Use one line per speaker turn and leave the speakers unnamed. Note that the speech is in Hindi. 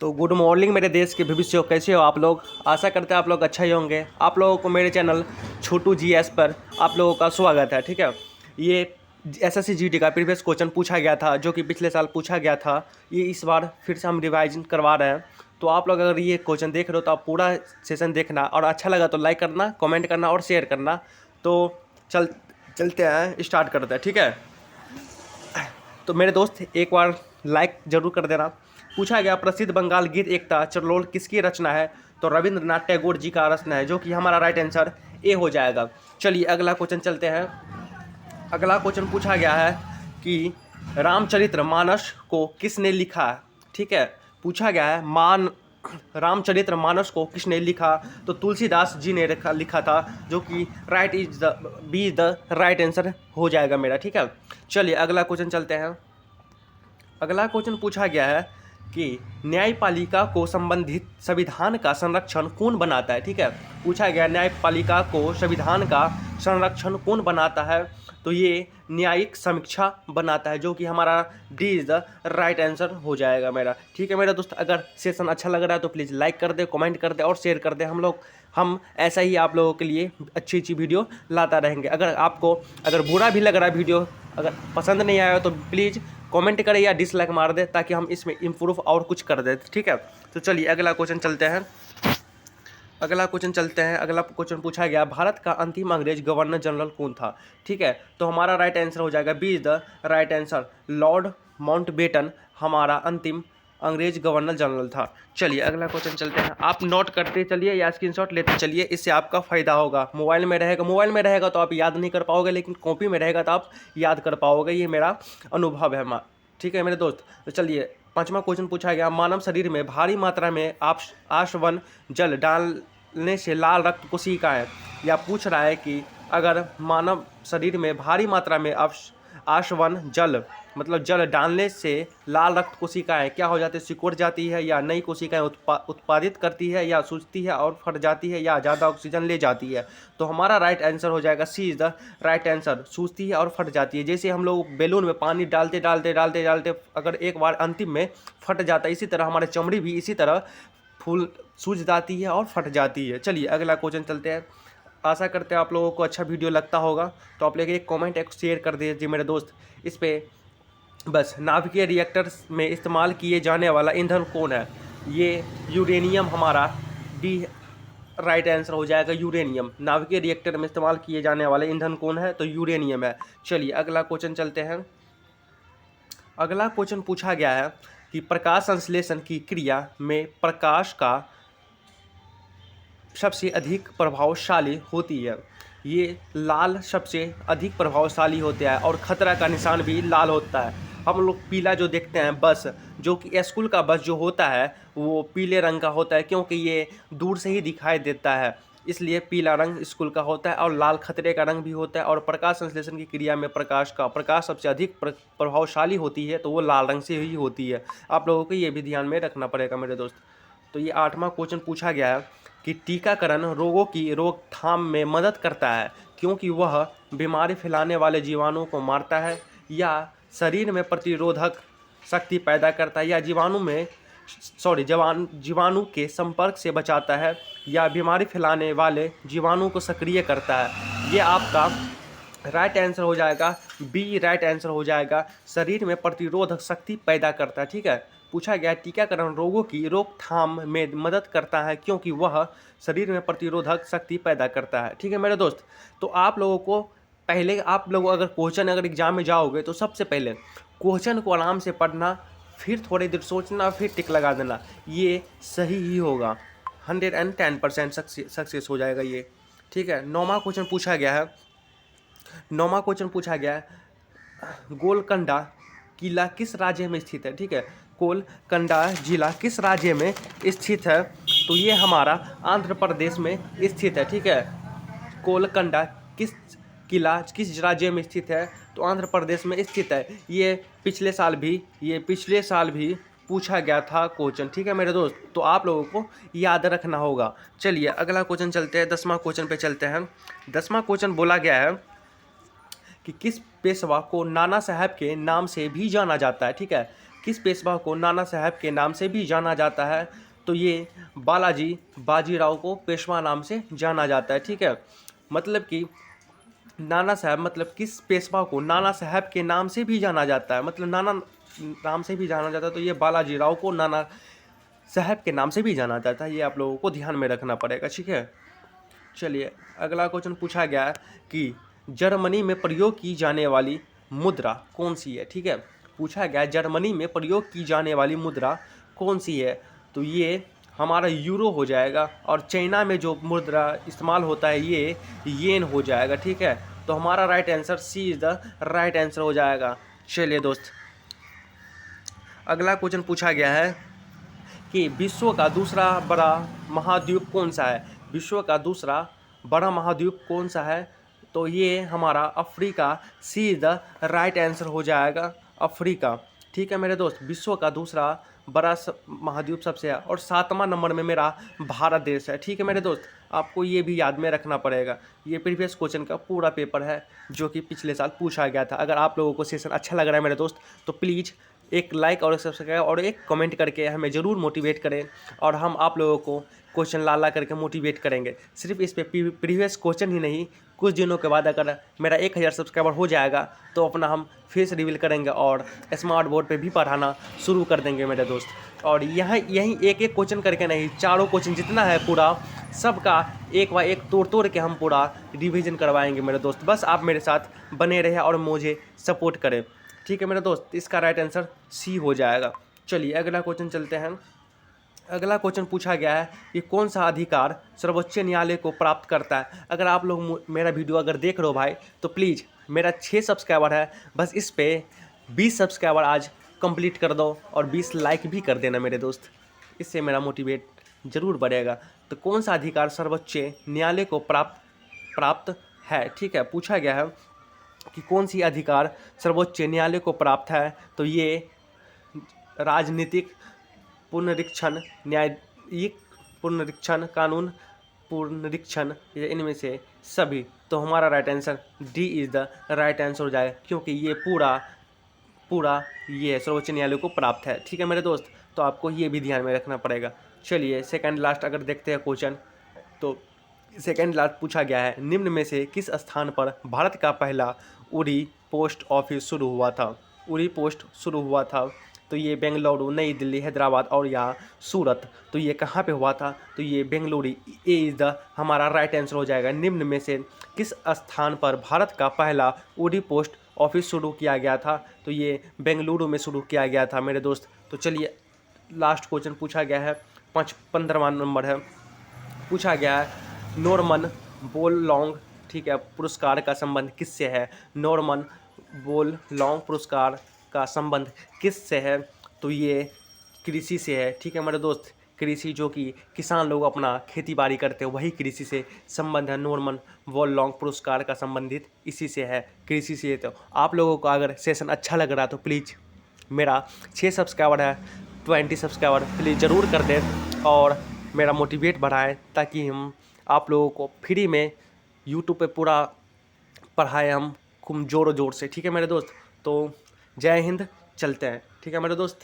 तो गुड मॉर्निंग मेरे देश के भविष्य, कैसे हो आप लोग। आशा करते हैं आप लोग अच्छा ही होंगे। आप लोगों को मेरे चैनल छोटू जीएस पर आप लोगों का स्वागत है। ठीक है, ये एसएससी जीडी का प्रीवियस क्वेश्चन पूछा गया था, जो कि पिछले साल पूछा गया था। ये इस बार फिर से हम रिवाइजन करवा रहे हैं। तो आप लोग अगर ये क्वेश्चन देख रहे हो तो आप पूरा सेशन देखना, और अच्छा लगा तो लाइक करना, कमेंट करना और शेयर करना। तो चलते हैं, स्टार्ट करते हैं। ठीक है, तो मेरे दोस्त एक बार लाइक जरूर कर देना। पूछा गया प्रसिद्ध बंगाल गीत एकता चरलोल किसकी रचना है। तो रविंद्रनाथ टैगोर जी का रचना है, जो कि हमारा राइट आंसर ए हो जाएगा। चलिए अगला क्वेश्चन चलते हैं। अगला क्वेश्चन पूछा गया है कि रामचरितमानस को किसने लिखा। ठीक है, पूछा गया है रामचरितमानस को किसने लिखा। तो तुलसीदास जी ने लिखा था, जो कि right is the be the right answer हो जाएगा मेरा। ठीक है, चलिए अगला क्वेश्चन चलते हैं। अगला क्वेश्चन पूछा गया है कि न्यायपालिका को संबंधित संविधान का संरक्षण कौन बनाता है। ठीक है, पूछा गया न्यायपालिका को संविधान का संरक्षण कौन बनाता है। तो ये न्यायिक समीक्षा बनाता है, जो कि हमारा D is the right answer हो जाएगा मेरा। ठीक है मेरा दोस्त, अगर सेशन अच्छा लग रहा है तो प्लीज़ लाइक कर दे, कमेंट कर दे और शेयर कर दे। हम ऐसा ही आप लोगों के लिए अच्छी अच्छी वीडियो लाता रहेंगे। अगर बुरा भी लग रहा है वीडियो, अगर पसंद नहीं आया तो प्लीज़ कमेंट करें या डिसलाइक मार दे, ताकि हम इसमें इम्प्रूव और कुछ कर दें। ठीक है, तो चलिए अगला क्वेश्चन चलते हैं। अगला क्वेश्चन पूछा गया भारत का अंतिम अंग्रेज गवर्नर जनरल कौन था। ठीक है, तो हमारा राइट आंसर हो जाएगा B is the right answer, Lord Mountbatten हमारा अंतिम अंग्रेज गवर्नर जनरल था। चलिए अगला क्वेश्चन चलते हैं। आप नोट करते चलिए या स्क्रीनशॉट लेते चलिए, इससे आपका फायदा होगा। मोबाइल में रहेगा तो आप याद नहीं कर पाओगे, लेकिन कॉपी में रहेगा तो आप याद कर पाओगे। ये मेरा अनुभव है। ठीक है मेरे दोस्त, तो चलिए पांचवा क्वेश्चन पूछा गया मानव शरीर में भारी मात्रा में आश्वन जल डालने से लाल रक्त कोशिकाएं, या पूछ रहा है कि अगर मानव शरीर में भारी मात्रा में आश्वन जल मतलब जल डालने से लाल रक्त कोशिकाएं क्या हो जाती है, सिकुड़ जाती है, या नई कोशिकाएं उत्पादित करती है, या सूजती है और फट जाती है, या ज़्यादा ऑक्सीजन ले जाती है। तो हमारा राइट आंसर हो जाएगा सी इज द राइट आंसर, सूजती है और फट जाती है। जैसे हम लोग बैलून में पानी डालते डालते डालते डालते अगर एक बार अंतिम में फट जाता है, इसी तरह हमारे चमड़ी भी इसी तरह फूल सूज जाती है और फट जाती है। चलिए अगला क्वेश्चन चलते हैं। आशा करते हैं आप लोगों को अच्छा वीडियो लगता होगा, तो आप लोग एक कमेंट एक शेयर कर दीजिए मेरे दोस्त। इस पर बस नाभिकीय रिएक्टर्स में इस्तेमाल किए जाने वाला ईंधन कौन है। ये यूरेनियम हमारा डी राइट आंसर हो जाएगा, यूरेनियम। नाभिकीय रिएक्टर में इस्तेमाल किए जाने वाले ईंधन कौन है, तो यूरेनियम है। चलिए अगला क्वेश्चन चलते हैं। अगला क्वेश्चन पूछा गया है कि प्रकाश संश्लेषण की क्रिया में प्रकाश का सबसे अधिक प्रभावशाली होती है। ये लाल सबसे अधिक प्रभावशाली होता है, और खतरा का निशान भी लाल होता है। हम लोग पीला जो देखते हैं बस, जो कि स्कूल का बस जो होता है वो पीले रंग का होता है, क्योंकि ये दूर से ही दिखाई देता है, इसलिए पीला रंग स्कूल का होता है। और लाल खतरे का रंग भी होता है। और प्रकाश संश्लेषण की क्रिया में प्रकाश सबसे अधिक प्रभावशाली होती है, तो वो लाल रंग से ही होती है। आप लोगों को ये भी ध्यान में रखना पड़ेगा मेरे दोस्त। तो ये आठवां क्वेश्चन पूछा गया है कि टीकाकरण रोगों की रोकथाम में मदद करता है, क्योंकि वह बीमारी फैलाने वाले जीवाणुओं को मारता है, या शरीर में प्रतिरोधक शक्ति पैदा करता है, या जीवाणु के संपर्क से बचाता है, या बीमारी फैलाने वाले जीवाणु को सक्रिय करता है। ये आपका राइट आंसर हो जाएगा, बी राइट आंसर हो जाएगा, शरीर में प्रतिरोधक शक्ति पैदा करता है। ठीक है, पूछा गया टीकाकरण रोगों की रोकथाम में मदद करता है, क्योंकि वह शरीर में प्रतिरोधक शक्ति पैदा करता है। ठीक है मेरे दोस्त, तो आप लोगों को पहले अगर एग्जाम में जाओगे तो सबसे पहले क्वेश्चन को आराम से पढ़ना, फिर थोड़ी देर सोचना, फिर टिक लगा देना। ये सही ही होगा, 110% सक्सेस हो जाएगा ये। ठीक है, नौवां क्वेश्चन पूछा गया है गोलकंडा किला किस राज्य में स्थित है। ठीक है, गोलकंडा जिला किस राज्य में स्थित है, तो ये हमारा आंध्र प्रदेश में स्थित है। ठीक है, गोलकंडा किला किस राज्य में स्थित है, तो आंध्र प्रदेश में स्थित है। ये पिछले साल भी पूछा गया था क्वेश्चन। ठीक है मेरे दोस्त, तो आप लोगों को याद रखना होगा। चलिए अगला क्वेश्चन चलते हैं, 10वां क्वेश्चन पे चलते हैं। 10वां क्वेश्चन बोला गया है कि किस पेशवा को नाना साहब के नाम से भी जाना जाता है। ठीक है, किस पेशवा को नाना साहब के नाम से भी जाना जाता है? तो ये बालाजी बाजीराव को पेशवा नाम से जाना जाता है। ठीक है, मतलब कि नाना साहब मतलब किस पेशवा को नाना साहब के नाम से भी जाना जाता है, मतलब नाना नाम से भी जाना जाता है, तो ये बालाजी राव को नाना साहब के नाम से भी जाना जाता है। ये आप लोगों को ध्यान में रखना पड़ेगा। ठीक है, चलिए अगला क्वेश्चन पूछा गया है कि जर्मनी में प्रयोग की जाने वाली मुद्रा कौन सी है? ठीक है, पूछा गया है जर्मनी में प्रयोग की जाने वाली मुद्रा कौन सी है? तो ये हमारा यूरो हो जाएगा, और चाइना में जो मुद्रा इस्तेमाल होता है ये येन हो जाएगा। ठीक है, तो हमारा right answer C is the right answer हो जाएगा। चलिए दोस्त, अगला क्वेश्चन पूछा गया है कि विश्व का दूसरा बड़ा महाद्वीप कौन सा है? विश्व का दूसरा बड़ा महाद्वीप कौन सा है? तो ये हमारा Africa, C is the right answer हो जाएगा, अफ्रीका। ठीक है मेरे दोस्त, विश्व का दूसरा बड़ा महाद्वीप सबसे है, और 7वां नंबर में मेरा भारत देश है। ठीक है मेरे दोस्त, आपको ये भी याद में रखना पड़ेगा। ये प्रीवियस क्वेश्चन का पूरा पेपर है जो कि पिछले साल पूछा गया था। अगर आप लोगों को सेशन अच्छा लग रहा है मेरे दोस्त, तो प्लीज़ एक लाइक और एक सब्सक्राइब और एक कमेंट करके हमें ज़रूर मोटिवेट करें, और हम आप लोगों को क्वेश्चन ला करके मोटिवेट करेंगे। सिर्फ इस पे प्रीवियस क्वेश्चन ही नहीं, कुछ दिनों के बाद अगर मेरा 1000 सब्सक्राइबर हो जाएगा तो अपना हम फेस रिवील करेंगे और स्मार्ट बोर्ड पे भी पढ़ाना शुरू कर देंगे मेरे दोस्त। और यहीं एक एक क्वेश्चन करके नहीं, चारों क्वेश्चन जितना है पूरा सबका एक बार एक तोड़ तोड़ के हम पूरा रिवीजन करवाएंगे मेरे दोस्त। बस आप मेरे साथ बने रहें और मुझे सपोर्ट करें। ठीक है मेरे दोस्त, इसका राइट आंसर सी हो जाएगा। चलिए अगला क्वेश्चन चलते हैं। अगला क्वेश्चन पूछा गया है कि कौन सा अधिकार सर्वोच्च न्यायालय को प्राप्त करता है? अगर आप लोग मेरा वीडियो अगर देख रहे हो भाई, तो प्लीज़ मेरा 6 सब्सक्राइबर है, बस इस पे 20 सब्सक्राइबर आज कंप्लीट कर दो, और 20 लाइक भी कर देना मेरे दोस्त, इससे मेरा मोटिवेट ज़रूर बढ़ेगा। तो कौन सा अधिकार सर्वोच्च न्यायालय को प्राप्त है? ठीक है, पूछा गया है कि कौन सी अधिकार सर्वोच्च न्यायालय को प्राप्त है? तो ये राजनीतिक पुनरीक्षण, न्यायिक पुनरीक्षण, कानून पुनरीक्षण, या इनमें से सभी। तो हमारा right answer D is the right answer हो जाएगा, क्योंकि ये पूरा ये सर्वोच्च न्यायालय को प्राप्त है। ठीक है मेरे दोस्त, तो आपको ये भी ध्यान में रखना पड़ेगा। चलिए सेकंड लास्ट अगर देखते हैं क्वेश्चन, तो सेकंड लास्ट पूछा गया है निम्न में से किस स्थान पर भारत का पहला उड़ी पोस्ट ऑफिस शुरू हुआ था? उड़ी पोस्ट शुरू हुआ था, तो ये बेंगलुरु, नई दिल्ली, हैदराबाद और यहाँ सूरत। तो ये कहाँ पे हुआ था? तो ये बेंगलुरु, ए इज़ द हमारा राइट आंसर हो जाएगा। निम्न में से किस स्थान पर भारत का पहला उड़ी पोस्ट ऑफिस शुरू किया गया था? तो ये बेंगलुरु में शुरू किया गया था मेरे दोस्त। तो चलिए लास्ट क्वेश्चन पूछा गया है, 15वां नंबर है। पूछा गया है नॉर्मन बोरलॉन्ग, ठीक है, पुरस्कार का संबंध किससे है? नॉर्मन बोरलॉन्ग पुरस्कार का संबंध किससे है? तो ये कृषि से है। ठीक है मेरे दोस्त, कृषि, जो कि किसान लोग अपना खेती बाड़ी करते हैं, वही कृषि से संबंध है। नॉर्मन बोरलॉन्ग पुरस्कार का संबंधित इसी से है, कृषि से। तो आप लोगों को अगर सेशन अच्छा लग रहा है तो प्लीज़ मेरा 6 सब्सक्राइबर है, 20 सब्सक्राइबर प्लीज़ ज़रूर कर दें, और मेरा मोटिवेट बढ़ाएं, ताकि हम आप लोगों को फ्री में यूट्यूब पे पूरा पढ़ाएं हम खूब ज़ोर से। ठीक है मेरे दोस्त, तो जय हिंद, चलते हैं। ठीक है मेरे दोस्त।